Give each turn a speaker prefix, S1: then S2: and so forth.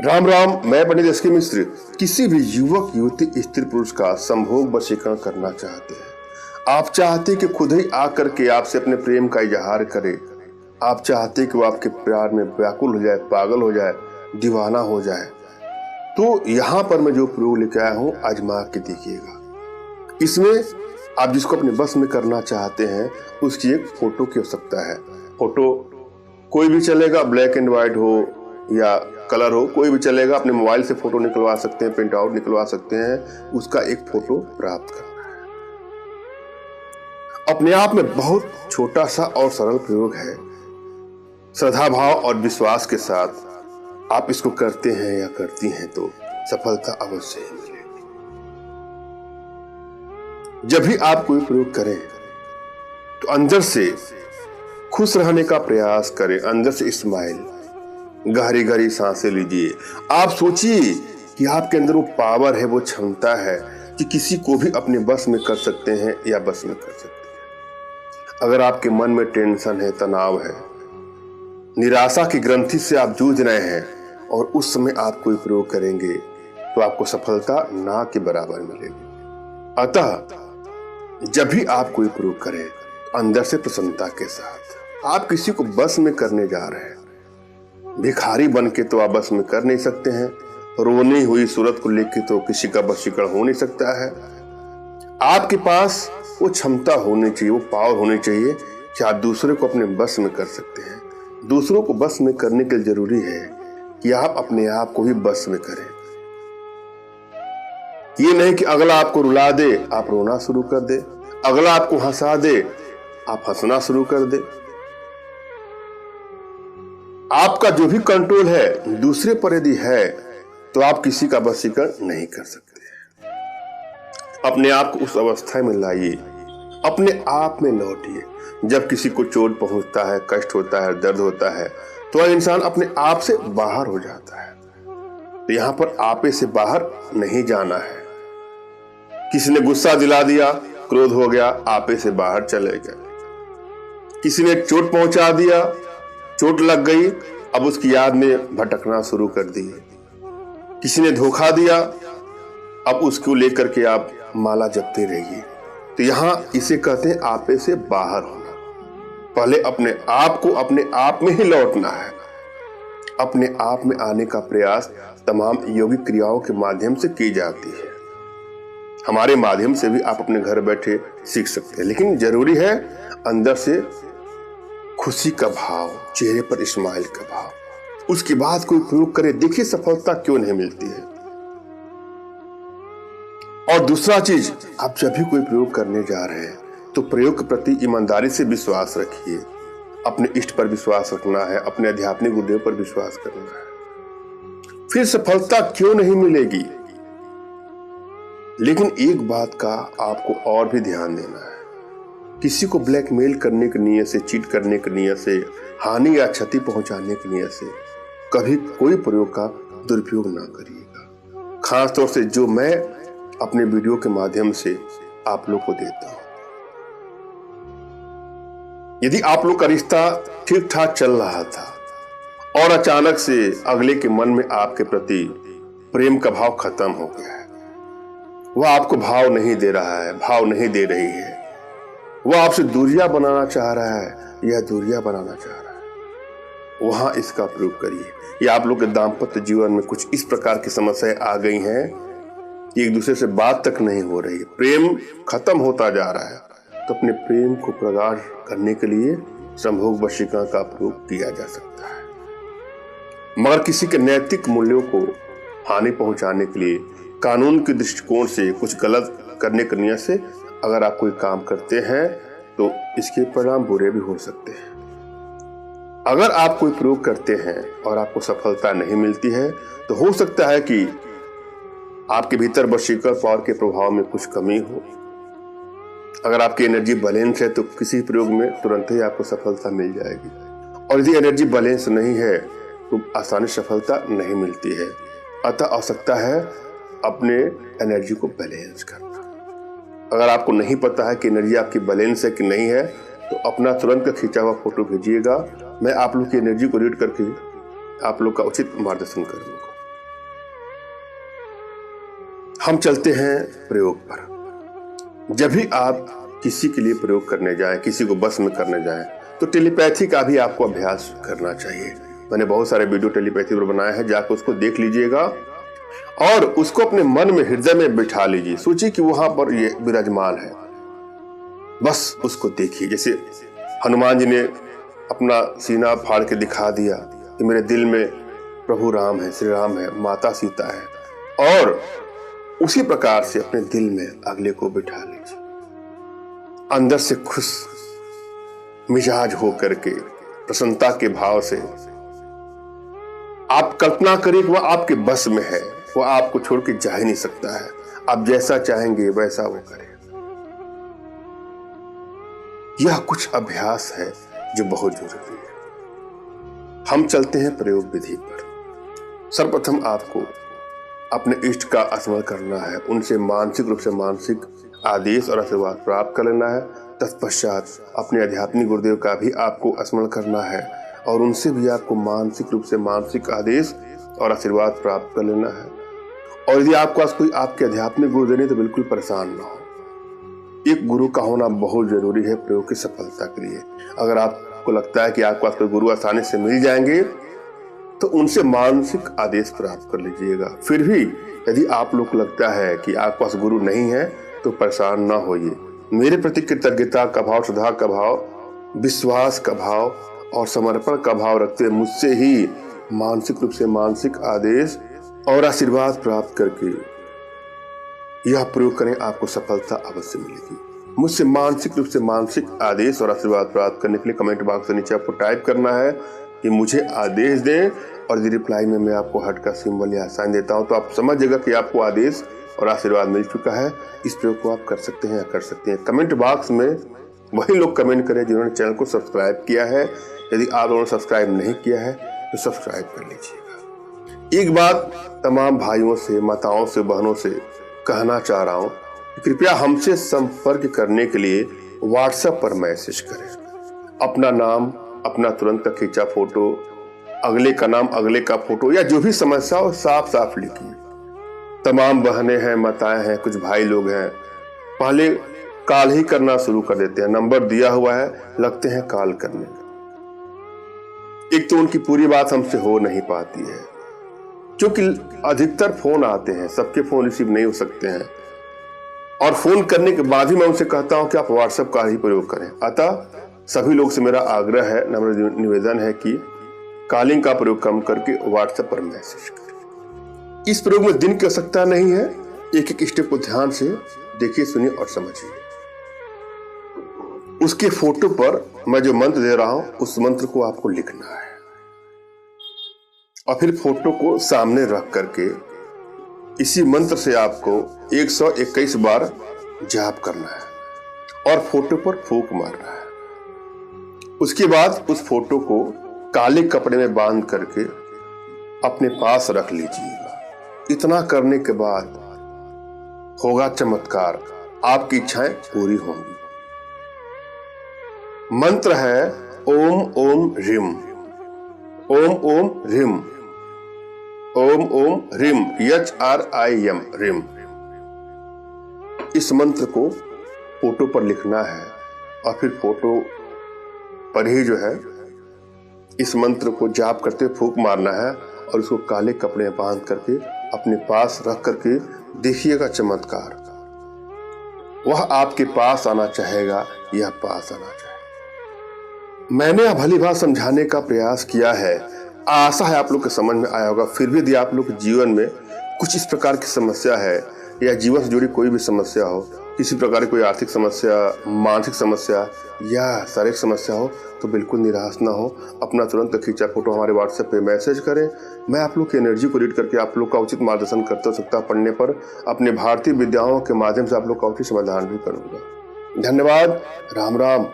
S1: राम राम। मैं पंडित एस के मिश्र। किसी भी युवक युवती स्त्री पुरुष का संभोग वशीकरण करना चाहते हैं। आप चाहते कि खुद ही आकर के आपसे अपने प्रेम का इजहार करे। आप चाहते कि वो आपके प्यार में व्याकुल हो जाए, पागल हो जाए, दीवाना हो जाए। तो यहाँ पर मैं जो प्रयोग लेकर आया हूँ, आजमा के देखिएगा। इसमें आप जिसको अपने बस में करना चाहते हैं उसकी एक फोटो की आवश्यकता है। फोटो कोई भी चलेगा, ब्लैक एंड व्हाइट हो या कलर हो, कोई भी चलेगा। अपने मोबाइल से फोटो निकलवा सकते हैं, प्रिंट आउट निकलवा सकते हैं। उसका एक फोटो प्राप्त करना है। अपने आप में बहुत छोटा सा और सरल प्रयोग है। श्रद्धा भाव और विश्वास के साथ आप इसको करते हैं या करती हैं तो सफलता अवश्य ही मिलेगी। जब भी आप कोई प्रयोग करें तो अंदर से खुश रहने का प्रयास करें। अंदर से स्माइल, गहरी गहरी सांसें लीजिए। आप सोचिए कि आपके अंदर वो पावर है, वो क्षमता है कि किसी को भी अपने बस में कर सकते हैं या बस में कर सकते हैं। अगर आपके मन में टेंशन है, तनाव है, निराशा की ग्रंथि से आप जूझ रहे हैं और उस समय आप कोई प्रयोग करेंगे तो आपको सफलता ना के बराबर मिलेगी। अतः जब भी आप कोई प्रयोग करें तो अंदर से प्रसन्नता के साथ। आप किसी को बस में करने जा रहे हैं। भिखारी बन के तो आप बस में कर नहीं सकते हैं। रोनी हुई सूरत को लेके तो किसी का वशीकरण हो नहीं सकता है। आपके पास वो क्षमता होनी चाहिए, वो पावर होनी चाहिए कि आप दूसरे को अपने बस में कर सकते हैं। दूसरों को बस में करने के लिए जरूरी है कि आप अपने आप को भी बस में करें। ये नहीं कि अगला आपको रुला दे, आप रोना शुरू कर दे। अगला आपको हंसा दे, आप हंसना शुरू कर दे। आपका जो भी कंट्रोल है दूसरे पर यदि है तो आप किसी का वशीकरण नहीं कर सकते। अपने आप को उस अवस्था में लाइए, अपने आप में लौटिए। जब किसी को चोट पहुंचता है, कष्ट होता है, दर्द होता है तो वह इंसान अपने आप से बाहर हो जाता है। तो यहां पर आपे से बाहर नहीं जाना है। किसी ने गुस्सा दिला दिया, क्रोध हो गया, आपे से बाहर चले गए। किसी ने चोट पहुंचा दिया, चोट लग गई, अब उसकी याद में भटकना शुरू कर दिए। किसी ने धोखा दिया, अब उसको लेकर के आप माला जपते रहिए। तो यहां इसे कहते हैं आपे से बाहर होना। पहले अपने आप को अपने आप में ही लौटना है। अपने आप में आने का प्रयास तमाम योगिक क्रियाओं के माध्यम से की जाती है। हमारे माध्यम से भी आप अपने घर बैठे सीख सकते हैं, लेकिन जरूरी है अंदर से खुशी का भाव, चेहरे पर स्माइल का भाव। उसके बाद कोई प्रयोग करे, देखिए सफलता क्यों नहीं मिलती है। और दूसरा चीज, आप जब भी कोई प्रयोग करने जा रहे हैं तो प्रयोग के प्रति ईमानदारी से विश्वास रखिए। अपने इष्ट पर विश्वास रखना है, अपने आध्यात्मिक गुरुदेव पर विश्वास करना है। फिर सफलता क्यों नहीं मिलेगी। लेकिन एक बात का आपको और भी ध्यान देना है। किसी को ब्लैकमेल करने की नीयत से, चीट करने की नीयत से, हानि या क्षति पहुंचाने की नीयत से कभी कोई प्रयोग का दुरुपयोग ना करिएगा। खासतौर से जो मैं अपने वीडियो के माध्यम से आप लोग को देता हूं। यदि आप लोग का रिश्ता ठीक ठाक चल रहा था और अचानक से अगले के मन में आपके प्रति प्रेम का भाव खत्म हो गया है, वह आपको भाव नहीं दे रहा है, भाव नहीं दे रही है, वह आपसे दूरियां बनाना चाह रहा है या दूरियां बनाना चाह रहा है, वहां इसका प्रयोग करिए। या आप लोग के दाम्पत्य जीवन में कुछ इस प्रकार की समस्याएं आ गई हैं कि एक दूसरे से बात तक नहीं हो रही, प्रेम खत्म होता जा रहा है, तो अपने प्रेम को प्रगाढ़ करने के लिए संभोग वशीकरण का प्रयोग किया जा सकता है। मगर किसी के नैतिक मूल्यों को हानि पहुंचाने के लिए कानून के दृष्टिकोण से कुछ गलत करने की नीयत से अगर आप कोई काम करते हैं तो इसके परिणाम बुरे भी हो सकते हैं। अगर आप कोई प्रयोग करते हैं और आपको सफलता नहीं मिलती है तो हो सकता है कि आपके भीतर वशीकरण पावर के प्रभाव में कुछ कमी हो। अगर आपकी एनर्जी बैलेंस है तो किसी प्रयोग में तुरंत ही आपको सफलता मिल जाएगी। और यदि एनर्जी बैलेंस नहीं है तो आसानी से सफलता नहीं मिलती है। अतः आवश्यकता है अपने एनर्जी को बैलेंस करना। अगर आपको नहीं पता है कि एनर्जी आपकी बैलेंस है कि नहीं है तो अपना तुरंत का खींचा हुआ फोटो भेजिएगा। मैं आप लोग की एनर्जी को रीड करके आप लोग का उचित मार्गदर्शन करूंगा। हम चलते हैं प्रयोग पर। जब भी आप किसी के लिए प्रयोग करने जाएं, किसी को बस में करने जाएं, तो टेलीपैथी का भी आपको अभ्यास करना चाहिए। मैंने बहुत सारे वीडियो टेलीपैथी पर बनाए हैं, जाकर उसको देख लीजिएगा और उसको अपने मन में, हृदय में बिठा लीजिए। सोचिए कि वहां पर ये विराजमान है, बस उसको देखिए। जैसे हनुमान जी ने अपना सीना फाड़ के दिखा दिया कि मेरे दिल में प्रभु राम है, श्री राम है, माता सीता है, और उसी प्रकार से अपने दिल में अगले को बिठा लीजिए। अंदर से खुश मिजाज हो करके, प्रसन्नता के भाव से आप कल्पना करिए कि वह आपके बस में है, वह आपको छोड़ के जा ही नहीं सकता है। आप जैसा चाहेंगे वैसा वो करे। यह कुछ अभ्यास है जो बहुत जरूरी है। हम चलते हैं प्रयोग विधि पर। सर्वप्रथम आपको अपने इष्ट का स्मरण करना है, उनसे मानसिक रूप से मानसिक आदेश और आशीर्वाद प्राप्त कर लेना है। तत्पश्चात अपने आध्यात्मिक गुरुदेव का भी आपको स्मरण करना है और उनसे भी आपको मानसिक रूप से मानसिक आदेश और आशीर्वाद प्राप्त कर लेना है। और यदि आपके पास कोई आपके आध्यात्मिक गुरु नहीं तो बिल्कुल परेशान ना हो। एक गुरु का होना बहुत जरूरी है प्रयोग की सफलता के लिए। अगर आपको लगता है कि आपके पास कोई गुरु आसानी से मिल जाएंगे तो उनसे मानसिक आदेश प्राप्त कर लीजिएगा। फिर भी यदि आप लोग को लगता है कि आपके पास गुरु नहीं है तो परेशान ना होइए। मेरे प्रति कृतज्ञता का भाव, श्रद्धा का भाव, विश्वास का भाव और समर्पण का भाव रखते हुए मुझसे ही मानसिक रूप से मानसिक आदेश और आशीर्वाद प्राप्त करके यह प्रयोग करें, आपको सफलता अवश्य मिलेगी। मुझसे मानसिक रूप से मानसिक आदेश और आशीर्वाद प्राप्त करने के लिए कमेंट बॉक्स के नीचे आपको टाइप करना है कि मुझे आदेश दें, और यदि रिप्लाई में मैं आपको हार्ट का सिंबल या साइन देता हूं तो आप समझ जाएगा कि आपको आदेश और आशीर्वाद मिल चुका है। इस प्रयोग को आप कर सकते हैं या कर सकते हैं। कमेंट बॉक्स में वही लोग कमेंट करें जिन्होंने चैनल को सब्सक्राइब किया है। यदि आप लोगों ने सब्सक्राइब नहीं किया है तो सब्सक्राइब कर लीजिएगा। एक बात तमाम भाइयों से, माताओं से, बहनों से कहना चाह रहा हूं कि कृपया हमसे संपर्क करने के लिए व्हाट्सएप पर मैसेज करें। अपना नाम, अपना तुरंत का खींचा फोटो, अगले का नाम, अगले का फोटो, या जो भी समस्या हो साफ साफ लिखिए। तमाम बहनें हैं, माताएं हैं, कुछ भाई लोग हैं, पहले कॉल ही करना शुरू कर देते हैं। नंबर दिया हुआ है, लगते हैं कॉल करने। एक तो उनकी पूरी बात हमसे हो नहीं पाती है, क्योंकि अधिकतर फोन आते हैं, सबके फोन रिसीव नहीं हो सकते हैं। और फोन करने के बाद ही मैं उनसे कहता हूं कि आप व्हाट्सएप का ही प्रयोग करें। अतः सभी लोग से मेरा आग्रह है, नम्र निवेदन है कि कॉलिंग का प्रयोग कम करके व्हाट्सएप पर मैसेज करें। इस प्रयोग में दिन की आवश्यकता नहीं है। एक एक स्टेप को ध्यान से देखिए, सुनिए और समझिए। उसके फोटो पर मैं जो मंत्र दे रहा हूं उस मंत्र को आपको लिखना है और फिर फोटो को सामने रख करके इसी मंत्र से आपको 121 बार जाप करना है और फोटो पर फूंक मारना है। उसके बाद उस फोटो को काले कपड़े में बांध करके अपने पास रख लीजिएगा। इतना करने के बाद होगा चमत्कार, आपकी इच्छाएं पूरी होंगी। मंत्र है ओम ओम ह्रीम, ओम ओम ह्रीम, ओम ओम ह्रीम, HRIM, ह्रीम। इस मंत्र को फोटो पर लिखना है और फिर फोटो पर ही जो है इस मंत्र को जाप करते फूंक मारना है और उसको काले कपड़े में बांध करके अपने पास रख करके देखिएगा चमत्कार। वह आपके पास आना चाहेगा, यह पास आना चाहेगा। मैंने अब भली बात समझाने का प्रयास किया है, आशा है आप लोग के समझ में आया होगा। फिर भी यदि आप लोग के जीवन में कुछ इस प्रकार की समस्या है या जीवन से जुड़ी कोई भी समस्या हो, किसी प्रकार की कोई आर्थिक समस्या, मानसिक समस्या या शारीरिक समस्या हो, तो बिल्कुल निराश ना हो। अपना तुरंत खींचा फोटो हमारे व्हाट्सएप पे मैसेज करें। मैं आप लोग की एनर्जी को रीड करके आप लोग का उचित मार्गदर्शन करता सकता पढ़ने पर अपने भारतीय विद्याओं के माध्यम से आप लोग का उचित समाधान भी करूँगा। धन्यवाद। राम राम।